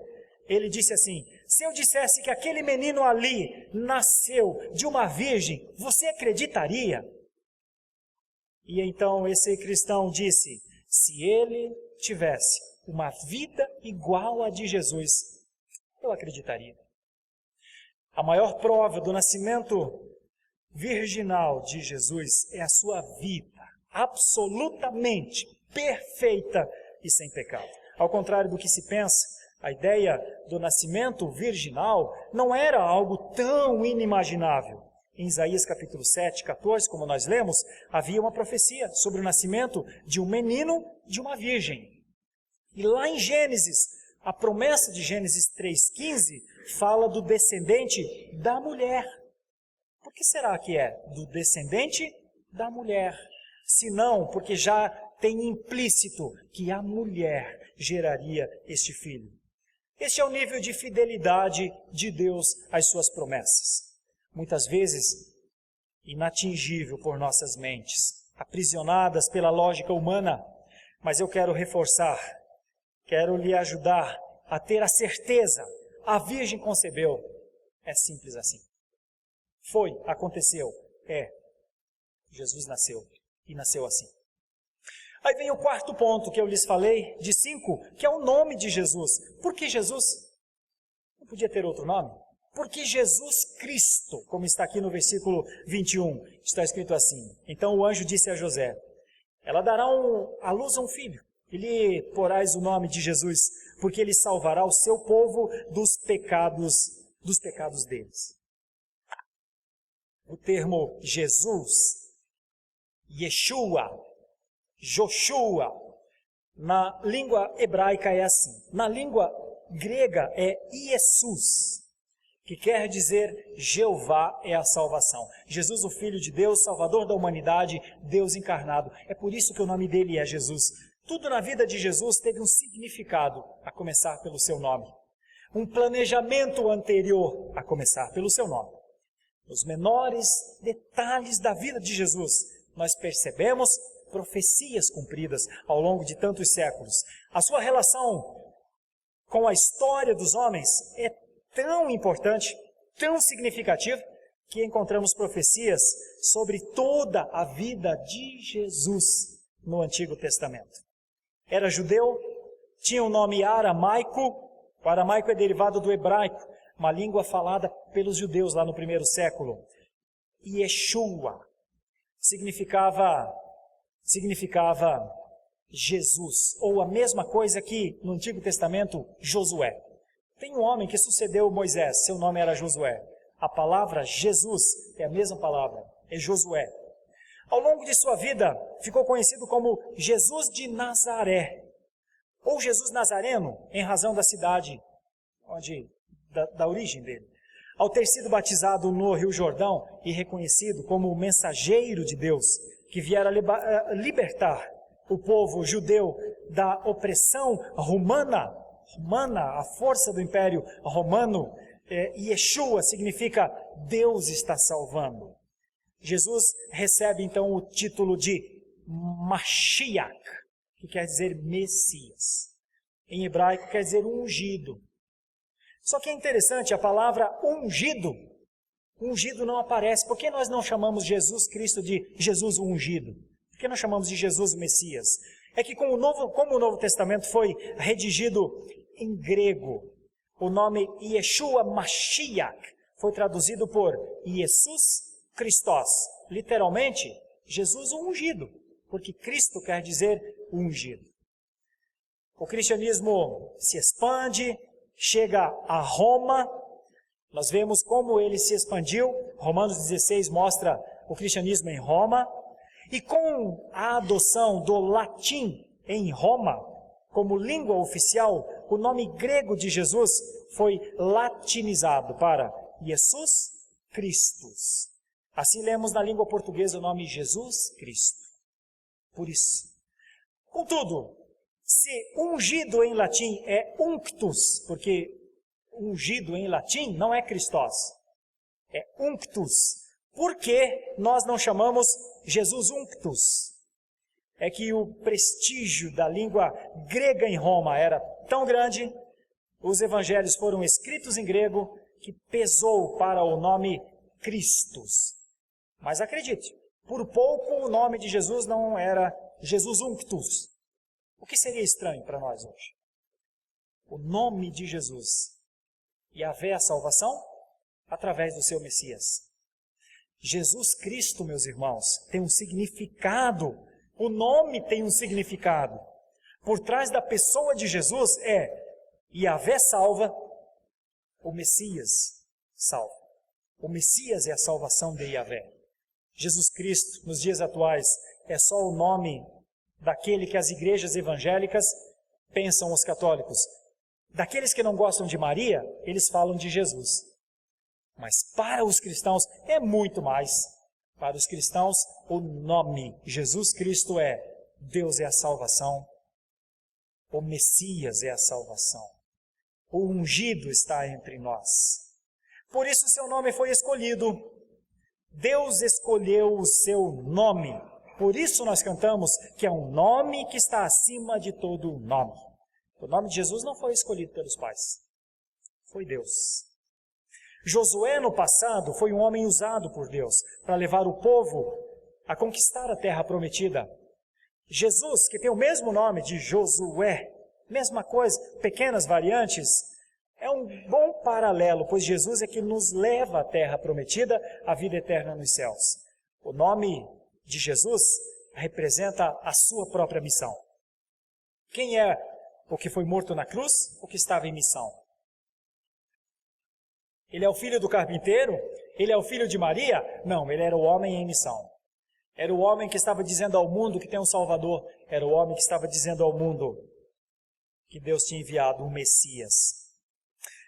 ele disse assim: se eu dissesse que aquele menino ali nasceu de uma virgem, você acreditaria? E então esse cristão disse: se ele tivesse uma vida igual à de Jesus, eu acreditaria. A maior prova do nascimento virginal de Jesus é a sua vida, absolutamente perfeita e sem pecado. Ao contrário do que se pensa, a ideia do nascimento virginal não era algo tão inimaginável. Em Isaías capítulo 7, 14, como nós lemos, havia uma profecia sobre o nascimento de um menino de uma virgem. E lá em Gênesis, a promessa de Gênesis 3,15 fala do descendente da mulher. Por que será que é do descendente da mulher? Se não, porque já tem implícito que a mulher geraria este filho. Este é o nível de fidelidade de Deus às suas promessas. Muitas vezes inatingível por nossas mentes, aprisionadas pela lógica humana, mas eu quero reforçar, quero lhe ajudar a ter a certeza, a Virgem concebeu, é simples assim. Foi, aconteceu, Jesus nasceu e nasceu assim. Aí vem o quarto ponto que eu lhes falei, de 5, que é o nome de Jesus. Por que Jesus? Não podia ter outro nome? Porque Jesus Cristo, como está aqui no versículo 21, está escrito assim: então o anjo disse a José: ela dará à luz um filho, E lhe porás o nome de Jesus, porque ele salvará o seu povo dos pecados deles. O termo Jesus, Yeshua, Joshua, na língua hebraica é assim. Na língua grega é Iesus, que quer dizer Jeová é a salvação. Jesus, o Filho de Deus, Salvador da humanidade, Deus encarnado. É por isso que o nome dele é Jesus. Tudo na vida de Jesus teve um significado, a começar pelo seu nome. Um planejamento anterior, a começar pelo seu nome. Nos menores detalhes da vida de Jesus, nós percebemos profecias cumpridas ao longo de tantos séculos. A sua relação com a história dos homens é tão importante, tão significativa, que encontramos profecias sobre toda a vida de Jesus no Antigo Testamento. Era judeu, tinha um nome aramaico. O aramaico é derivado do hebraico, uma língua falada pelos judeus lá no primeiro século. Yeshua significava Jesus, ou a mesma coisa que no Antigo Testamento, Josué. Tem um homem que sucedeu Moisés, seu nome era Josué. A palavra Jesus é a mesma palavra, é Josué. Ao longo de sua vida, ficou conhecido como Jesus de Nazaré, ou Jesus Nazareno, em razão da cidade da origem dele. Ao ter sido batizado no Rio Jordão e reconhecido como o mensageiro de Deus, que viera libertar o povo judeu da opressão romana, a força do Império Romano, Yeshua significa Deus está salvando. Jesus recebe então o título de Mashiach, que quer dizer Messias. Em hebraico quer dizer ungido. Só que é interessante, a palavra ungido não aparece. Por que nós não chamamos Jesus Cristo de Jesus o ungido? Por que nós chamamos de Jesus o Messias? É que como o Novo Testamento foi redigido em grego, o nome Yeshua Mashiach foi traduzido por Jesus Christos, literalmente, Jesus o ungido, porque Cristo quer dizer ungido. O cristianismo se expande, chega a Roma, nós vemos como ele se expandiu. Romanos 16 mostra o cristianismo em Roma, e com a adoção do latim em Roma como língua oficial, o nome grego de Jesus foi latinizado para Jesus Christus. Assim lemos na língua portuguesa o nome Jesus Cristo. Por isso. Contudo, se ungido em latim é unctus, porque ungido em latim não é Christos, é unctus. Por que nós não chamamos Jesus unctus? É que o prestígio da língua grega em Roma era tão grande, os evangelhos foram escritos em grego, que pesou para o nome Christus. Mas acredite, por pouco o nome de Jesus não era Jesus unctus. O que seria estranho para nós hoje? O nome de Jesus. Yahvé a salvação através do seu Messias. Jesus Cristo, meus irmãos, tem um significado. O nome tem um significado. Por trás da pessoa de Jesus é Yahvé salva, o Messias salva. O Messias é a salvação de Yahvé. Jesus Cristo, nos dias atuais, é só o nome daquele que as igrejas evangélicas pensam, os católicos. Daqueles que não gostam de Maria, eles falam de Jesus. Mas para os cristãos é muito mais. Para os cristãos, o nome Jesus Cristo é Deus é a salvação. O Messias é a salvação. O ungido está entre nós. Por isso seu nome foi escolhido. Deus escolheu o seu nome. Por isso nós cantamos que é um nome que está acima de todo nome. O nome de Jesus não foi escolhido pelos pais. Foi Deus. Josué no passado foi um homem usado por Deus para levar o povo a conquistar a terra prometida. Jesus, que tem o mesmo nome de Josué, mesma coisa, pequenas variantes, é um bom paralelo, pois Jesus é que nos leva à terra prometida, à vida eterna nos céus. O nome de Jesus representa a sua própria missão. Quem é o que foi morto na cruz? O que estava em missão? Ele é o filho do carpinteiro? Ele é o filho de Maria? Não, ele era o homem em missão. Era o homem que estava dizendo ao mundo que tem um Salvador. Era o homem que estava dizendo ao mundo que Deus tinha enviado um Messias.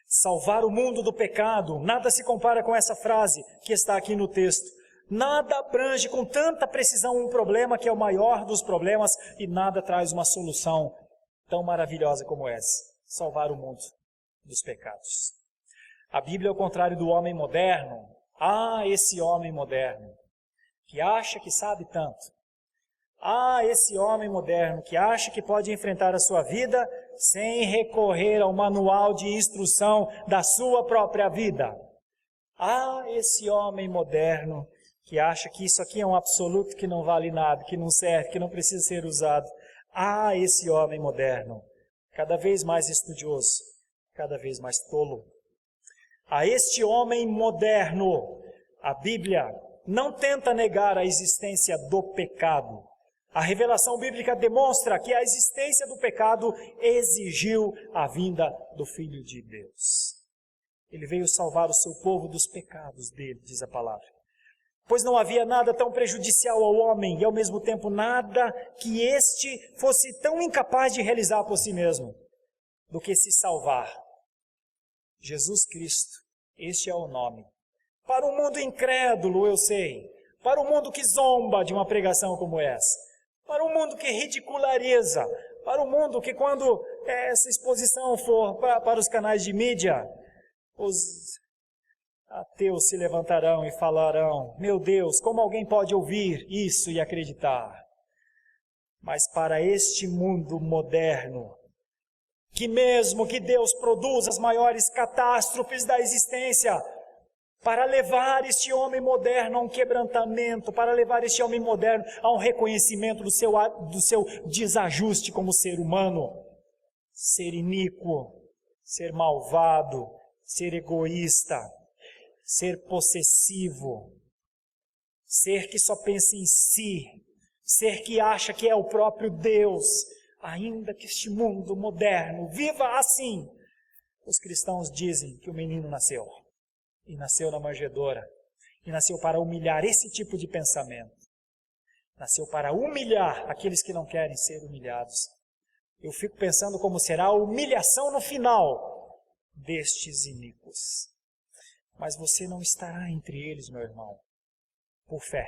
Salvar o mundo do pecado, nada se compara com essa frase que está aqui no texto. Nada abrange com tanta precisão um problema que é o maior dos problemas e nada traz uma solução tão maravilhosa como essa. Salvar o mundo dos pecados. A Bíblia é o contrário do homem moderno. Esse homem moderno que acha que sabe tanto. Esse homem moderno que acha que pode enfrentar a sua vida sem recorrer ao manual de instrução da sua própria vida. Esse homem moderno que acha que isso aqui é um absoluto que não vale nada, que não serve, que não precisa ser usado. Esse homem moderno, cada vez mais estudioso, cada vez mais tolo. A este homem moderno, a Bíblia não tenta negar a existência do pecado. A revelação bíblica demonstra que a existência do pecado exigiu a vinda do Filho de Deus. Ele veio salvar o seu povo dos pecados dele, diz a palavra. Pois não havia nada tão prejudicial ao homem e ao mesmo tempo nada que este fosse tão incapaz de realizar por si mesmo do que se salvar. Jesus Cristo, este é o nome. Para o mundo incrédulo, eu sei. Para o mundo que zomba de uma pregação como essa. Para o mundo que ridiculariza. Para o mundo que quando essa exposição for para os canais de mídia, os ateus se levantarão e falarão: meu Deus, como alguém pode ouvir isso e acreditar? Mas para este mundo moderno, que mesmo que Deus produza as maiores catástrofes da existência, para levar este homem moderno a um quebrantamento, para levar este homem moderno a um reconhecimento do seu desajuste como ser humano, ser iníquo, ser malvado, ser egoísta, ser possessivo, ser que só pensa em si, ser que acha que é o próprio Deus. Ainda que este mundo moderno viva assim, os cristãos dizem que o menino nasceu. E nasceu na manjedoura. E nasceu para humilhar esse tipo de pensamento. Nasceu para humilhar aqueles que não querem ser humilhados. Eu fico pensando como será a humilhação no final destes iníquos. Mas você não estará entre eles, meu irmão, por fé.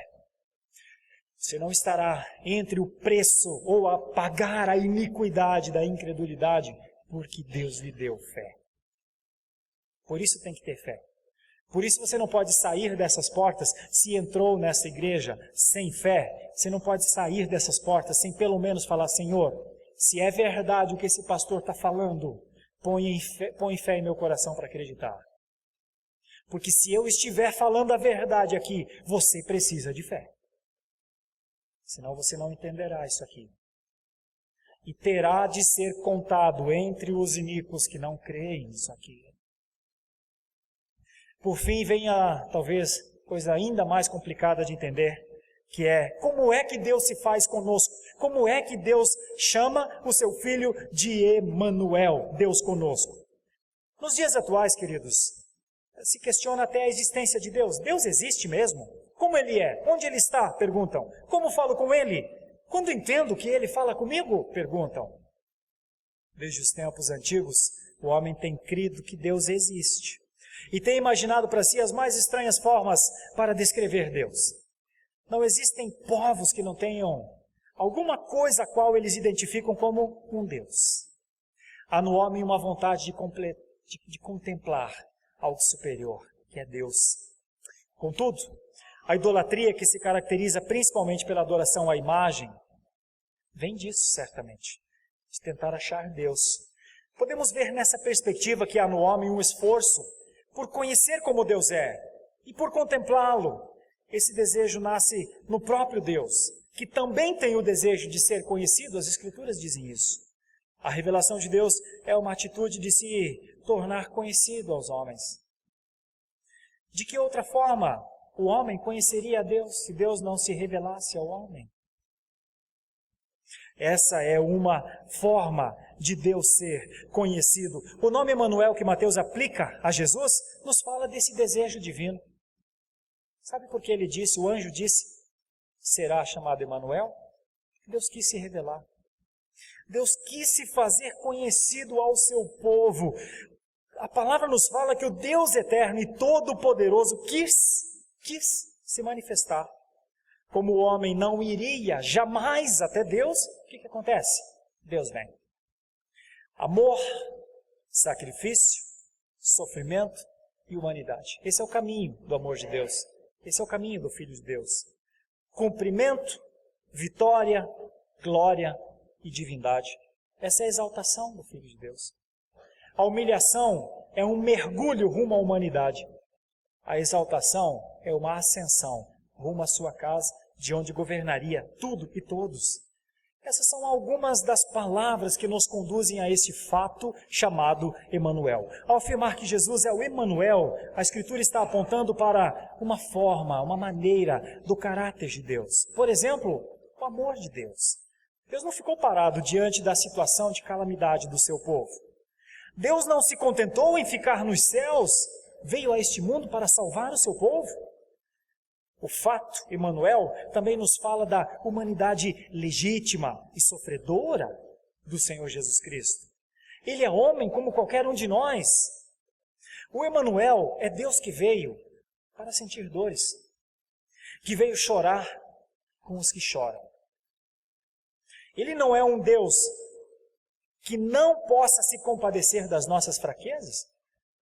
Você não estará entre o preço ou a pagar a iniquidade da incredulidade, porque Deus lhe deu fé. Por isso tem que ter fé. Por isso você não pode sair dessas portas, se entrou nessa igreja sem fé, você não pode sair dessas portas sem pelo menos falar: Senhor, se é verdade o que esse pastor está falando, põe fé em meu coração para acreditar. Porque se eu estiver falando a verdade aqui, você precisa de fé. Senão você não entenderá isso aqui. E terá de ser contado entre os iníquos que não creem nisso aqui. Por fim, vem a, talvez, coisa ainda mais complicada de entender, que é: como é que Deus se faz conosco? Como é que Deus chama o seu Filho de Emanuel, Deus conosco? Nos dias atuais, queridos, se questiona até a existência de Deus. Deus existe mesmo? Como Ele é? Onde Ele está? Perguntam. Como falo com Ele? Quando entendo que Ele fala comigo? Perguntam. Desde os tempos antigos, o homem tem crido que Deus existe. E tem imaginado para si as mais estranhas formas para descrever Deus. Não existem povos que não tenham alguma coisa a qual eles identificam como um Deus. Há no homem uma vontade de contemplar algo superior, que é Deus. Contudo, a idolatria, que se caracteriza principalmente pela adoração à imagem, vem disso certamente, de tentar achar Deus. Podemos ver nessa perspectiva que há no homem um esforço por conhecer como Deus é e por contemplá-lo. Esse desejo nasce no próprio Deus, que também tem o desejo de ser conhecido. As Escrituras dizem isso. A revelação de Deus é uma atitude de se tornar conhecido aos homens. De que outra forma o homem conheceria a Deus se Deus não se revelasse ao homem? Essa é uma forma de Deus ser conhecido. O nome Emanuel que Mateus aplica a Jesus nos fala desse desejo divino. Sabe por que ele disse, o anjo disse, será chamado Emanuel? Deus quis se revelar. Deus quis se fazer conhecido ao seu povo. A palavra nos fala que o Deus eterno e todo-poderoso quis se manifestar. Como o homem não iria jamais até Deus, o que acontece? Deus vem. Amor, sacrifício, sofrimento e humanidade. Esse é o caminho do amor de Deus. Esse é o caminho do Filho de Deus. Cumprimento, vitória, glória e divindade. Essa é a exaltação do Filho de Deus. A humilhação é um mergulho rumo à humanidade. A exaltação é uma ascensão rumo à sua casa, de onde governaria tudo e todos. Essas são algumas das palavras que nos conduzem a esse fato chamado Emanuel. Ao afirmar que Jesus é o Emanuel, a Escritura está apontando para uma forma, uma maneira do caráter de Deus. Por exemplo, o amor de Deus. Deus não ficou parado diante da situação de calamidade do seu povo. Deus não se contentou em ficar nos céus, veio a este mundo para salvar o seu povo. O fato, Emanuel, também nos fala da humanidade legítima e sofredora do Senhor Jesus Cristo. Ele é homem como qualquer um de nós. O Emanuel é Deus que veio para sentir dores, que veio chorar com os que choram. Ele não é um Deus que não possa se compadecer das nossas fraquezas.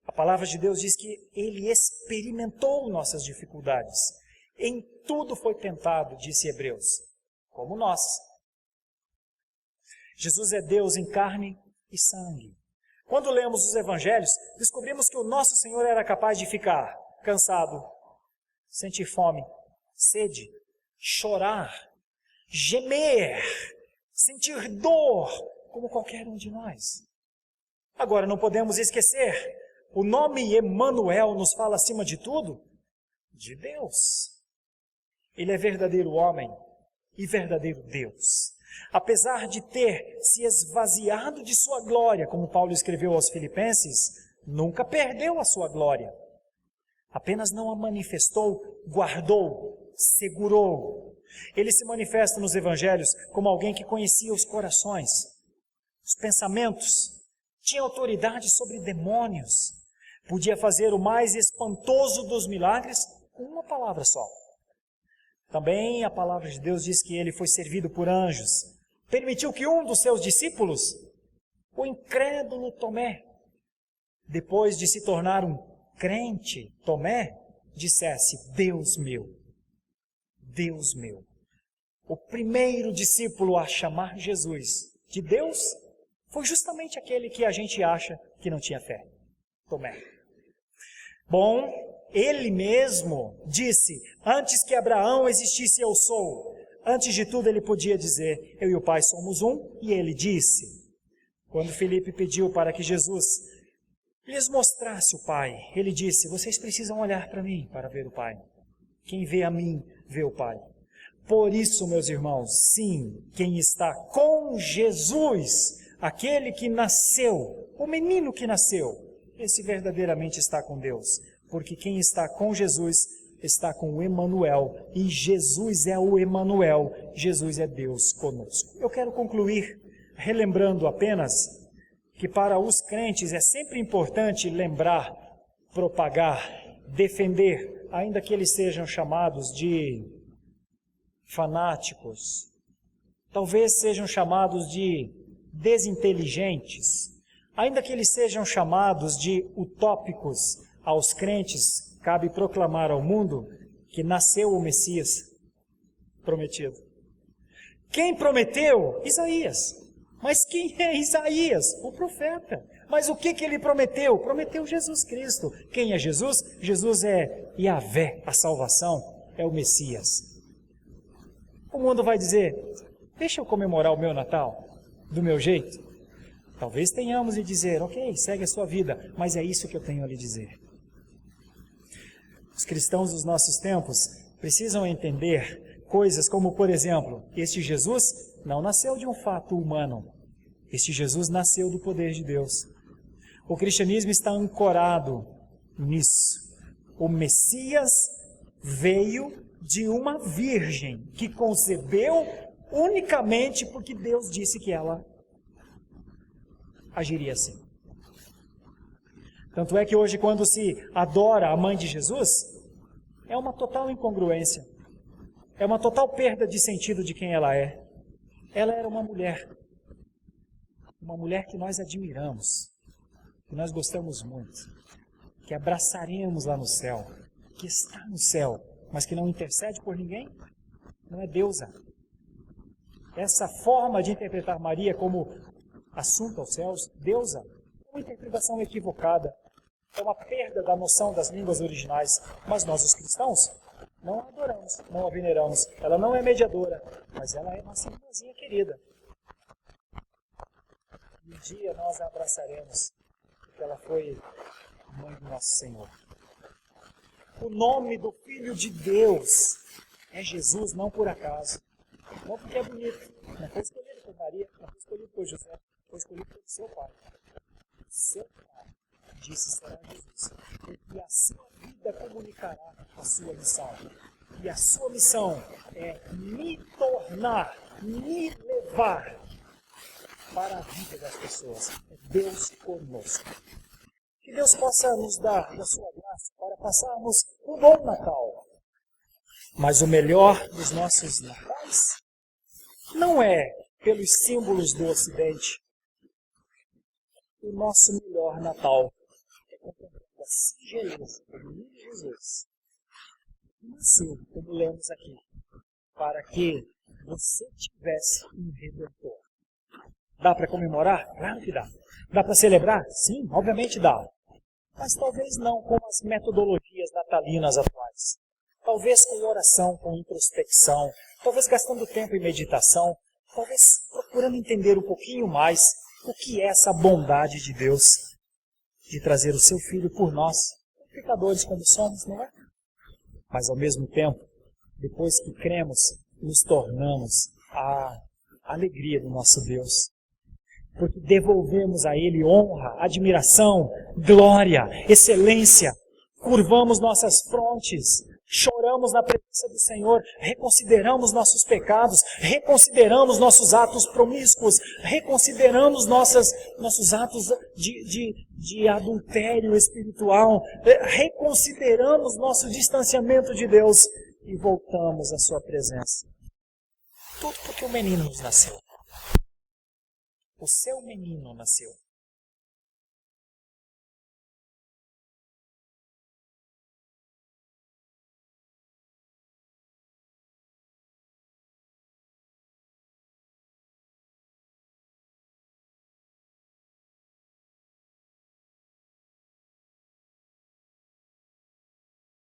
A palavra de Deus diz que Ele experimentou nossas dificuldades. Em tudo foi tentado, disse Hebreus, como nós. Jesus é Deus em carne e sangue. Quando lemos os evangelhos, descobrimos que o nosso Senhor era capaz de ficar cansado, sentir fome, sede, chorar, gemer, sentir dor, como qualquer um de nós. Agora, não podemos esquecer, o nome Emanuel nos fala, acima de tudo, de Deus. Ele é verdadeiro homem e verdadeiro Deus. Apesar de ter se esvaziado de sua glória, como Paulo escreveu aos Filipenses, nunca perdeu a sua glória. Apenas não a manifestou, guardou, segurou. Ele se manifesta nos evangelhos como alguém que conhecia os corações, os pensamentos, tinha autoridade sobre demônios, podia fazer o mais espantoso dos milagres com uma palavra só. Também a palavra de Deus diz que ele foi servido por anjos. Permitiu que um dos seus discípulos, o incrédulo Tomé, depois de se tornar um crente, Tomé, dissesse, Deus meu, Deus meu. O primeiro discípulo a chamar Jesus de Deus foi justamente aquele que a gente acha que não tinha fé, Tomé. Bom, ele mesmo disse, antes que Abraão existisse eu sou. Antes de tudo ele podia dizer, eu e o Pai somos um, e ele disse. Quando Filipe pediu para que Jesus lhes mostrasse o Pai, ele disse, vocês precisam olhar para mim para ver o Pai. Quem vê a mim, vê o Pai. Por isso, meus irmãos, sim, quem está com Jesus, aquele que nasceu, o menino que nasceu, esse verdadeiramente está com Deus. Porque quem está com Jesus está com o Emanuel, e Jesus é o Emanuel, Jesus é Deus conosco. Eu quero concluir relembrando apenas que para os crentes é sempre importante lembrar, propagar, defender, ainda que eles sejam chamados de fanáticos, talvez sejam chamados de desinteligentes, ainda que eles sejam chamados de utópicos, aos crentes cabe proclamar ao mundo que nasceu o Messias prometido. Quem prometeu? Isaías. Mas quem é Isaías? O profeta. Mas o que ele prometeu? Prometeu Jesus Cristo. Quem é Jesus? Jesus é Yahvé, a salvação, é o Messias. O mundo vai dizer, deixa eu comemorar o meu Natal do meu jeito. Talvez tenhamos de dizer, ok, segue a sua vida, mas é isso que eu tenho a lhe dizer. Os cristãos dos nossos tempos precisam entender coisas como, por exemplo, este Jesus não nasceu de um fato humano. Este Jesus nasceu do poder de Deus. O cristianismo está ancorado nisso. O Messias veio de uma virgem que concebeu unicamente porque Deus disse que ela agiria assim. Tanto é que hoje, quando se adora a mãe de Jesus, é uma total incongruência. É uma total perda de sentido de quem ela é. Ela era uma mulher que nós admiramos, que nós gostamos muito, que abraçaremos lá no céu, que está no céu, mas que não intercede por ninguém, não é deusa. Essa forma de interpretar Maria como assunto aos céus, deusa, é uma interpretação equivocada, é uma perda da noção das línguas originais, mas nós, os cristãos, não a adoramos, não a veneramos. Ela não é mediadora, mas ela é nossa irmãzinha querida. E um dia nós a abraçaremos, porque ela foi mãe do nosso Senhor. O nome do Filho de Deus é Jesus, não por acaso. Não porque é bonito. Não foi escolhido por Maria, não foi escolhido por José, foi escolhido pelo seu pai. Seu pai disse será Jesus. E a sua vida comunicará a sua missão. E a sua missão é me tornar, me levar para a vida das pessoas. É Deus conosco. Que Deus possa nos dar da sua graça para passarmos um bom Natal. Mas o melhor dos nossos natais não é pelos símbolos do Ocidente. O nosso melhor Natal é contemplando a singeleza do menino Jesus. Nasceu, como lemos aqui, para que você tivesse um Redentor. Dá para comemorar? Claro que dá. Dá para celebrar? Sim, obviamente dá. Mas talvez não com as metodologias natalinas atuais. Talvez com oração, com introspecção, talvez gastando tempo em meditação, talvez procurando entender um pouquinho mais o que é essa bondade de Deus de trazer o seu Filho por nós, pecadores como somos, não é? Mas ao mesmo tempo, depois que cremos, nos tornamos a alegria do nosso Deus. Porque devolvemos a Ele honra, admiração, glória, excelência. Curvamos nossas frontes, choramos na presença do Senhor, reconsideramos nossos pecados, reconsideramos nossos atos promíscuos, reconsideramos nossos atos de adultério espiritual, reconsideramos nosso distanciamento de Deus e voltamos à sua presença. Tudo porque o menino nos nasceu. O seu menino nasceu.